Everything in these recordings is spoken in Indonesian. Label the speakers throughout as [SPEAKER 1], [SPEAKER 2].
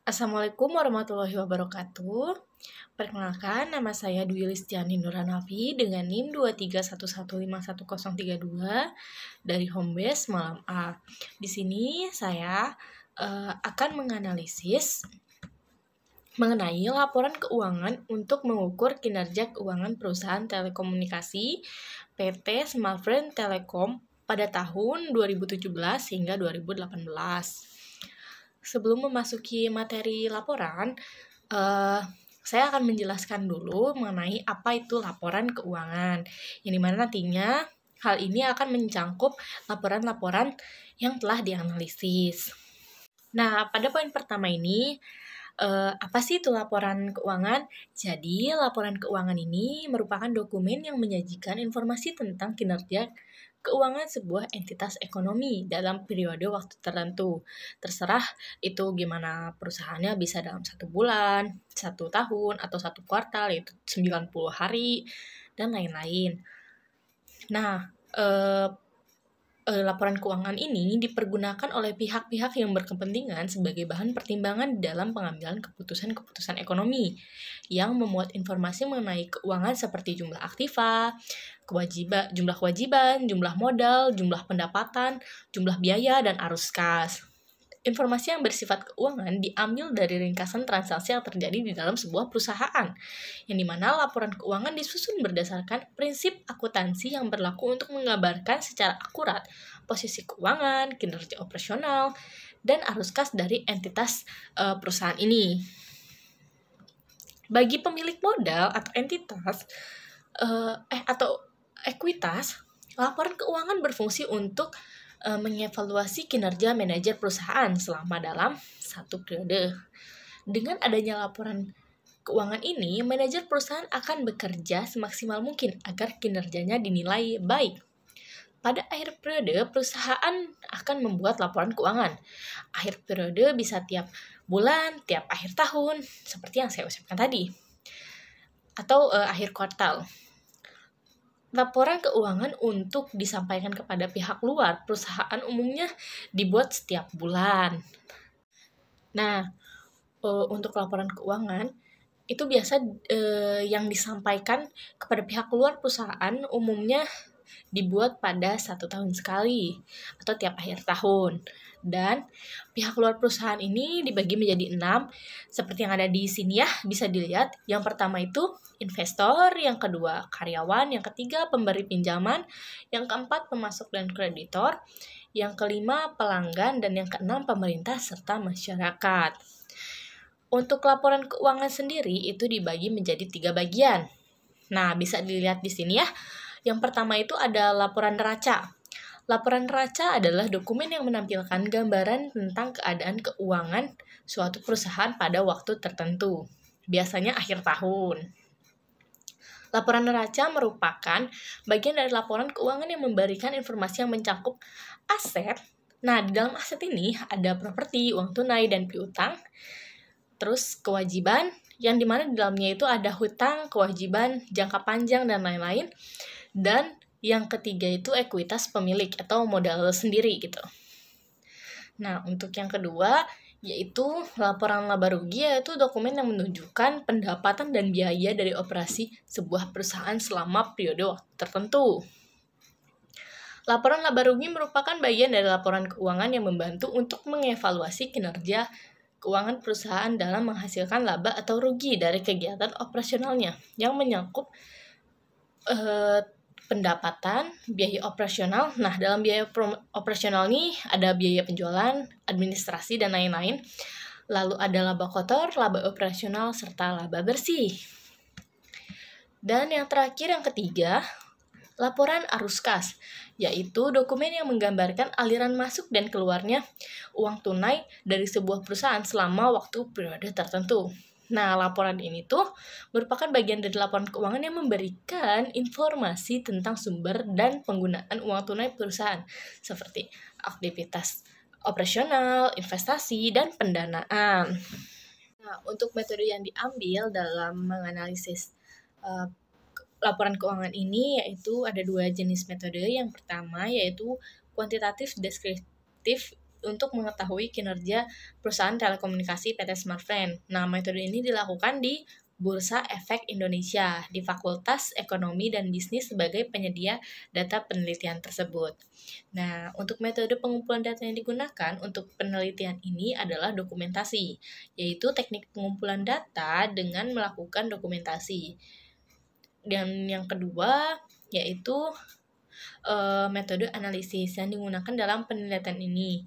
[SPEAKER 1] Assalamualaikum warahmatullahi wabarakatuh. Perkenalkan, nama saya Dwi Listiani Nurhanafi dengan NIM 231151032 dari Homebase Malam A. Di sini saya akan menganalisis mengenai laporan keuangan untuk mengukur kinerja keuangan perusahaan telekomunikasi PT Smartfren Telekom pada tahun 2017 hingga 2018. Sebelum memasuki materi laporan, saya akan menjelaskan dulu mengenai apa itu laporan keuangan, yang dimana nantinya hal ini akan mencangkup laporan-laporan yang telah dianalisis. Nah, pada poin pertama ini, apa sih itu laporan keuangan? Jadi, laporan keuangan ini merupakan dokumen yang menyajikan informasi tentang kinerja keuangan sebuah entitas ekonomi dalam periode waktu tertentu. Terserah itu gimana perusahaannya, bisa dalam 1 bulan, 1 tahun, atau 1 kuartal, yaitu 90 hari, dan lain-lain. Nah, laporan keuangan ini dipergunakan oleh pihak-pihak yang berkepentingan sebagai bahan pertimbangan dalam pengambilan keputusan-keputusan ekonomi yang memuat informasi mengenai keuangan seperti jumlah aktiva, jumlah kewajiban, jumlah modal, jumlah pendapatan, jumlah biaya, dan arus kas. Informasi yang bersifat keuangan diambil dari ringkasan transaksi yang terjadi di dalam sebuah perusahaan, yang dimana laporan keuangan disusun berdasarkan prinsip akuntansi yang berlaku untuk menggambarkan secara akurat posisi keuangan, kinerja operasional, dan arus kas dari entitas perusahaan ini. Bagi pemilik modal atau entitas atau ekuitas, laporan keuangan berfungsi untuk mengevaluasi kinerja manajer perusahaan selama dalam satu periode. Dengan adanya laporan keuangan ini, manajer perusahaan akan bekerja semaksimal mungkin agar kinerjanya dinilai baik. Pada akhir periode, perusahaan akan membuat laporan keuangan. Akhir periode bisa tiap bulan, tiap akhir tahun, seperti yang saya ucapkan tadi. Atau akhir kuartal. Laporan keuangan untuk disampaikan kepada pihak luar perusahaan umumnya dibuat setiap bulan. Nah, untuk laporan keuangan itu biasa yang disampaikan kepada pihak luar perusahaan umumnya dibuat pada 1 tahun sekali atau tiap akhir tahun. Dan pihak luar perusahaan ini dibagi menjadi 6, seperti yang ada di sini ya, bisa dilihat. Yang pertama itu investor, yang kedua karyawan, yang ketiga pemberi pinjaman, yang keempat pemasok dan kreditor, yang kelima pelanggan, dan yang keenam pemerintah serta masyarakat. Untuk laporan keuangan sendiri itu dibagi menjadi 3 bagian. Nah, bisa dilihat di sini ya. Yang pertama itu ada laporan neraca. Laporan neraca adalah dokumen yang menampilkan gambaran tentang keadaan keuangan suatu perusahaan pada waktu tertentu, biasanya akhir tahun. Laporan neraca merupakan bagian dari laporan keuangan yang memberikan informasi yang mencakup aset. Nah, di dalam aset ini ada properti, uang tunai, dan piutang. Terus kewajiban, yang dimana di dalamnya itu ada hutang, kewajiban, jangka panjang, dan lain-lain. Dan yang ketiga itu ekuitas pemilik atau modal sendiri gitu. Nah, untuk yang kedua yaitu laporan laba rugi, yaitu dokumen yang menunjukkan pendapatan dan biaya dari operasi sebuah perusahaan selama periode waktu tertentu. Laporan laba rugi merupakan bagian dari laporan keuangan yang membantu untuk mengevaluasi kinerja keuangan perusahaan dalam menghasilkan laba atau rugi dari kegiatan operasionalnya yang menyangkut pendapatan, biaya operasional. Nah, dalam biaya operasional ini ada biaya penjualan, administrasi, dan lain-lain. Lalu ada laba kotor, laba operasional, serta laba bersih. Dan yang terakhir, yang ketiga, laporan arus kas, yaitu dokumen yang menggambarkan aliran masuk dan keluarnya uang tunai dari sebuah perusahaan selama waktu periode tertentu. Nah, laporan ini tuh merupakan bagian dari laporan keuangan yang memberikan informasi tentang sumber dan penggunaan uang tunai perusahaan, seperti aktivitas operasional, investasi, dan pendanaan. Nah, untuk metode yang diambil dalam menganalisis laporan keuangan ini yaitu ada 2 jenis metode. Yang pertama yaitu kuantitatif deskriptif untuk mengetahui kinerja perusahaan telekomunikasi PT Smartfren. Nah, metode ini dilakukan di Bursa Efek Indonesia di Fakultas Ekonomi dan Bisnis sebagai penyedia data penelitian tersebut. Nah, untuk metode pengumpulan data yang digunakan untuk penelitian ini adalah dokumentasi, yaitu teknik pengumpulan data dengan melakukan dokumentasi. Dan yang kedua yaitu metode analisis yang digunakan dalam penelitian ini,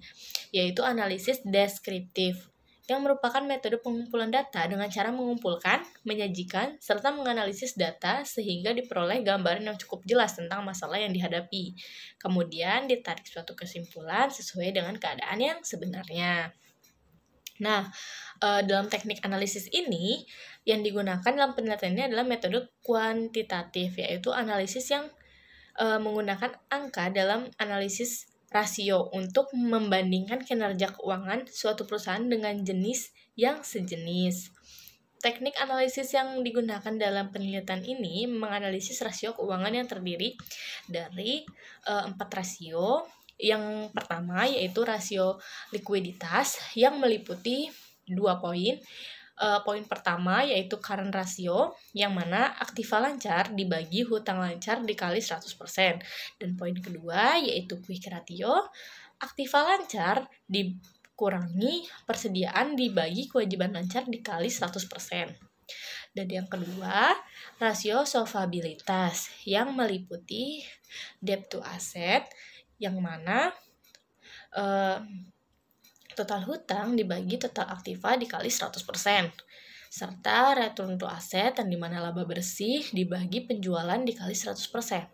[SPEAKER 1] yaitu analisis deskriptif, yang merupakan metode pengumpulan data dengan cara mengumpulkan, menyajikan, serta menganalisis data sehingga diperoleh gambaran yang cukup jelas tentang masalah yang dihadapi. Kemudian ditarik suatu kesimpulan sesuai dengan keadaan yang sebenarnya. Nah, dalam teknik analisis ini, yang digunakan dalam penelitian ini adalah metode kuantitatif, yaitu analisis yang menggunakan angka dalam analisis rasio untuk membandingkan kinerja keuangan suatu perusahaan dengan jenis yang sejenis. Teknik analisis yang digunakan dalam penelitian ini menganalisis rasio keuangan yang terdiri dari 4 rasio. Yang pertama yaitu rasio likuiditas yang meliputi 2 poin. Poin pertama yaitu current ratio, yang mana aktiva lancar dibagi hutang lancar dikali 100%. Dan poin kedua yaitu quick ratio, aktiva lancar dikurangi persediaan dibagi kewajiban lancar dikali 100%. Dan yang kedua, rasio solvabilitas yang meliputi debt to asset, yang mana total hutang dibagi total aktiva dikali 100%, serta return to asset yang dimana laba bersih dibagi penjualan dikali 100%.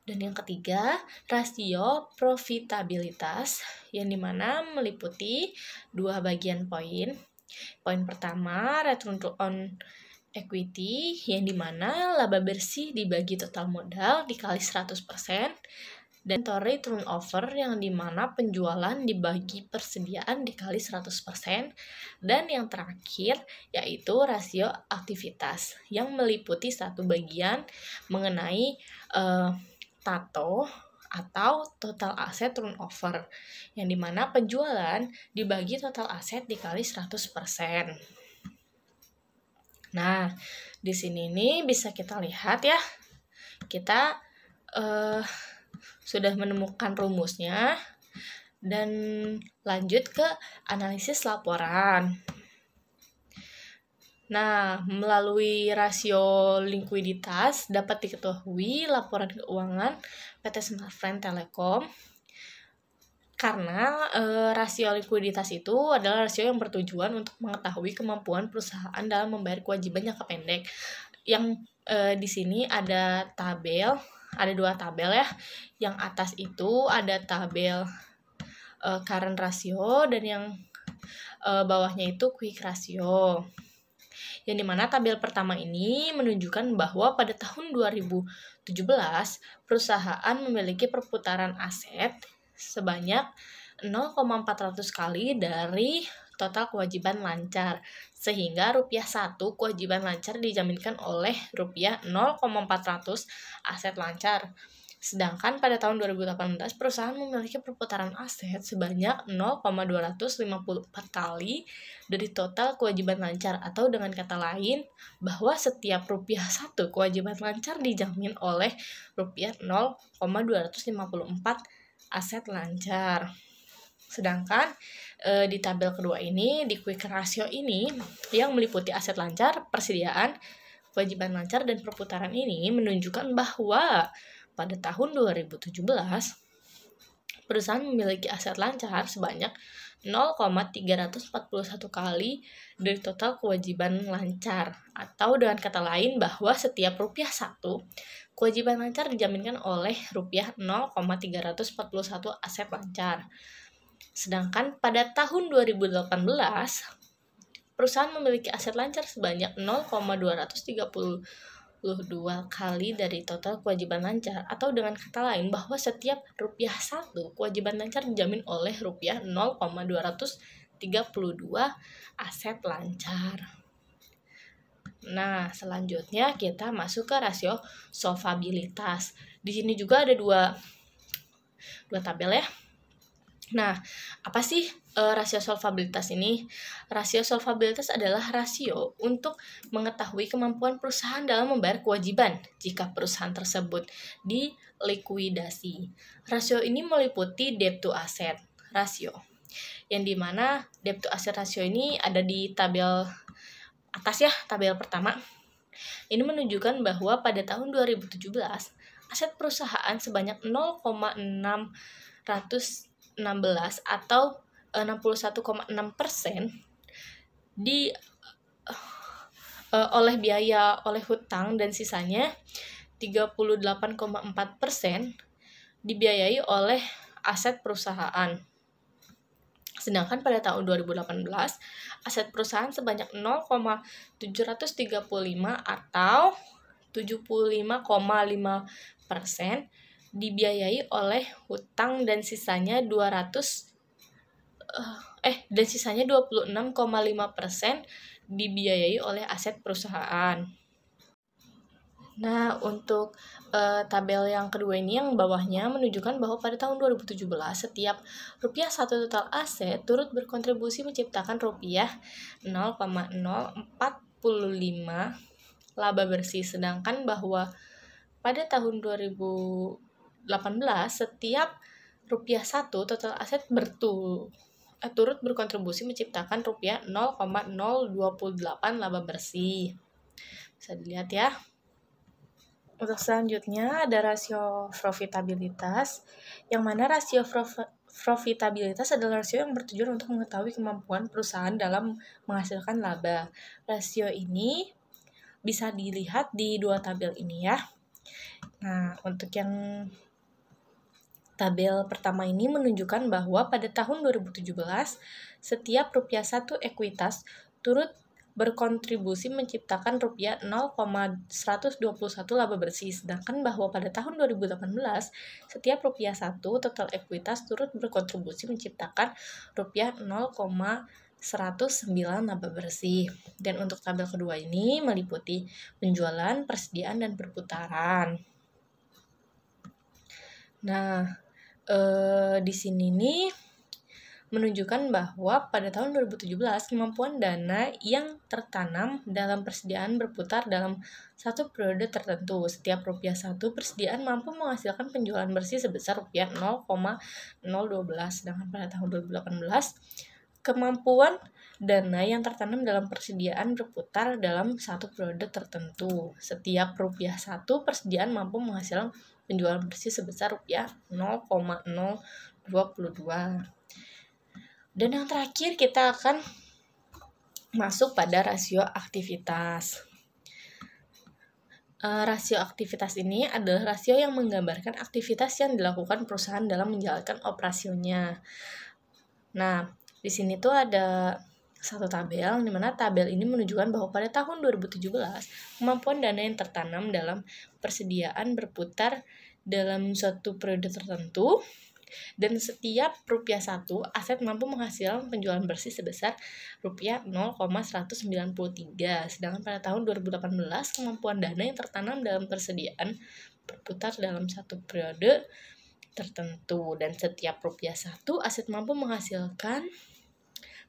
[SPEAKER 1] Dan yang ketiga, rasio profitabilitas yang dimana meliputi 2 bagian poin. Poin pertama, return to on equity yang dimana laba bersih dibagi total modal dikali 100%. Dan inventory turnover yang dimana penjualan dibagi persediaan dikali 100%. Dan yang terakhir yaitu rasio aktivitas yang meliputi satu bagian mengenai TATO atau total asset turnover, yang dimana penjualan dibagi total aset dikali 100%. Nah, di sini nih bisa kita lihat ya, kita sudah menemukan rumusnya, dan lanjut ke analisis laporan. Nah, melalui rasio likuiditas dapat diketahui laporan keuangan PT Smartfren Telekom, karena rasio likuiditas itu adalah rasio yang bertujuan untuk mengetahui kemampuan perusahaan dalam membayar kewajiban jangka pendek. Yang di sini ada tabel, ada 2 tabel ya. Yang atas itu ada tabel current ratio, dan yang bawahnya itu quick ratio. Yang dimana tabel pertama ini menunjukkan bahwa pada tahun 2017 perusahaan memiliki perputaran aset sebanyak 0,400 kali dari total kewajiban lancar, sehingga rupiah 1 kewajiban lancar dijaminkan oleh rupiah 0,400 aset lancar. Sedangkan pada tahun 2018 perusahaan memiliki perputaran aset sebanyak 0,254 kali dari total kewajiban lancar, atau dengan kata lain bahwa setiap rupiah 1 kewajiban lancar dijamin oleh rupiah 0,254 aset lancar. Sedangkan di tabel kedua ini, di quick ratio ini yang meliputi aset lancar, persediaan, kewajiban lancar, dan perputaran ini menunjukkan bahwa pada tahun 2017 perusahaan memiliki aset lancar sebanyak 0,341 kali dari total kewajiban lancar, atau dengan kata lain bahwa setiap rupiah 1 kewajiban lancar dijaminkan oleh rupiah 0,341 aset lancar. Sedangkan pada tahun 2018 perusahaan memiliki aset lancar sebanyak 0,232 kali dari total kewajiban lancar, atau dengan kata lain bahwa setiap rupiah 1 kewajiban lancar dijamin oleh rupiah 0,232 aset lancar. Nah, selanjutnya kita masuk ke rasio solvabilitas. Di sini juga ada dua tabel ya. Nah, apa sih rasio solvabilitas ini? Rasio solvabilitas adalah rasio untuk mengetahui kemampuan perusahaan dalam membayar kewajiban jika perusahaan tersebut dilikuidasi. Rasio ini meliputi debt to asset rasio, yang dimana debt to asset rasio ini ada di tabel atas ya, tabel pertama. Ini menunjukkan bahwa pada tahun 2017, aset perusahaan sebanyak 0,616 atau 61,6% di oleh biaya oleh hutang, dan sisanya 38,4% dibiayai oleh aset perusahaan. Sedangkan pada tahun 2018, aset perusahaan sebanyak 0,735 atau 75,5% dibiayai oleh hutang, dan sisanya 26,5% dibiayai oleh aset perusahaan. Nah, untuk tabel yang kedua ini yang bawahnya menunjukkan bahwa pada tahun 2017 setiap rupiah 1 total aset turut berkontribusi menciptakan rupiah 0,045 laba bersih, sedangkan bahwa pada tahun 2018 setiap rupiah 1 total aset turut berkontribusi menciptakan rupiah 0,028 laba bersih. Bisa dilihat ya. Untuk selanjutnya ada rasio profitabilitas, yang mana rasio profitabilitas adalah rasio yang bertujuan untuk mengetahui kemampuan perusahaan dalam menghasilkan laba. Rasio ini bisa dilihat di dua tabel ini ya. Nah, untuk yang tabel pertama ini menunjukkan bahwa pada tahun 2017, setiap rupiah 1 ekuitas turut berkontribusi menciptakan rupiah 0,121 laba bersih, sedangkan bahwa pada tahun 2018 setiap rupiah 1 total ekuitas turut berkontribusi menciptakan rupiah 0,109 laba bersih. Dan untuk tabel kedua ini meliputi penjualan, persediaan, dan perputaran. Nah, di sini nih menunjukkan bahwa pada tahun 2017 kemampuan dana yang tertanam dalam persediaan berputar dalam satu periode tertentu. Setiap rupiah 1 persediaan mampu menghasilkan penjualan bersih sebesar rupiah 0,012. Sedangkan pada tahun 2018 kemampuan dana yang tertanam dalam persediaan berputar dalam satu periode tertentu. Setiap rupiah 1 persediaan mampu menghasilkan penjualan bersih sebesar rupiah 0,022. Dan yang terakhir kita akan masuk pada rasio aktivitas. Rasio aktivitas ini adalah rasio yang menggambarkan aktivitas yang dilakukan perusahaan dalam menjalankan operasionalnya. Nah, di sini tuh ada satu tabel, di mana tabel ini menunjukkan bahwa pada tahun 2017 kemampuan dana yang tertanam dalam persediaan berputar dalam suatu periode tertentu, dan setiap rupiah 1 aset mampu menghasilkan penjualan bersih sebesar rupiah 0,193. Sedangkan pada tahun 2018 kemampuan dana yang tertanam dalam persediaan berputar dalam satu periode tertentu, dan setiap rupiah 1 aset mampu menghasilkan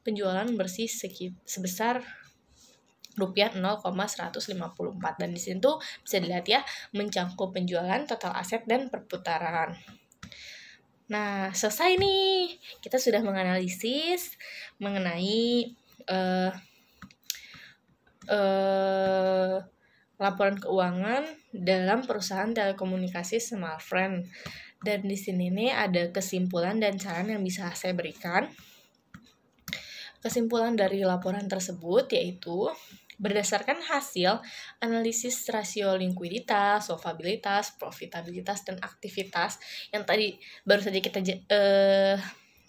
[SPEAKER 1] penjualan bersih sebesar rupiah 0,154. Dan di sini tuh bisa dilihat ya, mencakup penjualan, total aset, dan perputaran. Nah, selesai nih. Kita sudah menganalisis mengenai laporan keuangan dalam perusahaan telekomunikasi Smartfren. Dan di sini nih ada kesimpulan dan saran yang bisa saya berikan. Kesimpulan dari laporan tersebut yaitu berdasarkan hasil analisis rasio likuiditas, solvabilitas, profitabilitas, dan aktivitas yang tadi baru saja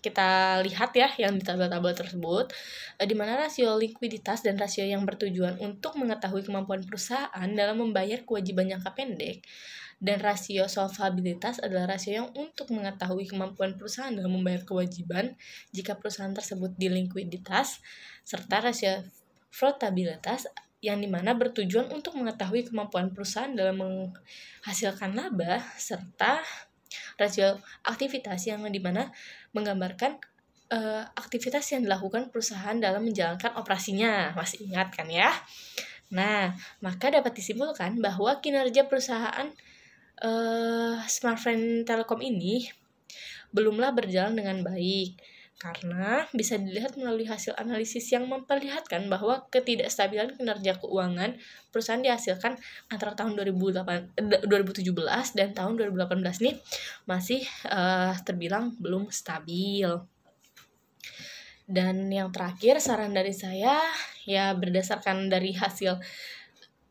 [SPEAKER 1] kita lihat ya, yang di tabel-tabel tersebut, di mana rasio likuiditas dan rasio yang bertujuan untuk mengetahui kemampuan perusahaan dalam membayar kewajiban jangka pendek, dan rasio solvabilitas adalah rasio yang untuk mengetahui kemampuan perusahaan dalam membayar kewajiban jika perusahaan tersebut dilikuiditas, serta rasio flotabilitas yang dimana bertujuan untuk mengetahui kemampuan perusahaan dalam menghasilkan laba, serta Rasio aktivitas yang dimana menggambarkan aktivitas yang dilakukan perusahaan dalam menjalankan operasinya. Masih ingat kan ya? Nah, maka dapat disimpulkan bahwa kinerja perusahaan Smartfren Telkom ini belumlah berjalan dengan baik, karena bisa dilihat melalui hasil analisis yang memperlihatkan bahwa ketidakstabilan kinerja keuangan perusahaan dihasilkan antara tahun 2017 dan tahun 2018 nih masih terbilang belum stabil. Dan yang terakhir, saran dari saya ya berdasarkan dari hasil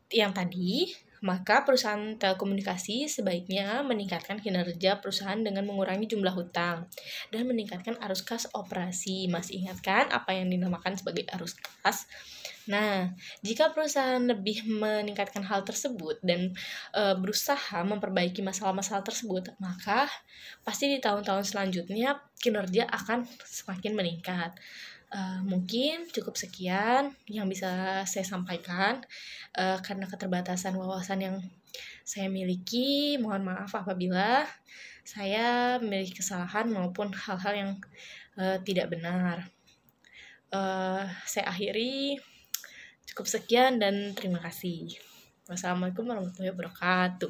[SPEAKER 1] yang tadi, maka perusahaan telekomunikasi sebaiknya meningkatkan kinerja perusahaan dengan mengurangi jumlah hutang dan meningkatkan arus kas operasi. Masih ingat kan apa yang dinamakan sebagai arus kas? Nah, jika perusahaan lebih meningkatkan hal tersebut dan berusaha memperbaiki masalah-masalah tersebut, maka pasti di tahun-tahun selanjutnya kinerja akan semakin meningkat. Mungkin cukup sekian yang bisa saya sampaikan. Karena keterbatasan wawasan yang saya miliki, mohon maaf apabila saya memiliki kesalahan maupun hal-hal yang tidak benar. Saya akhiri. Cukup sekian dan terima kasih. Wassalamualaikum warahmatullahi wabarakatuh.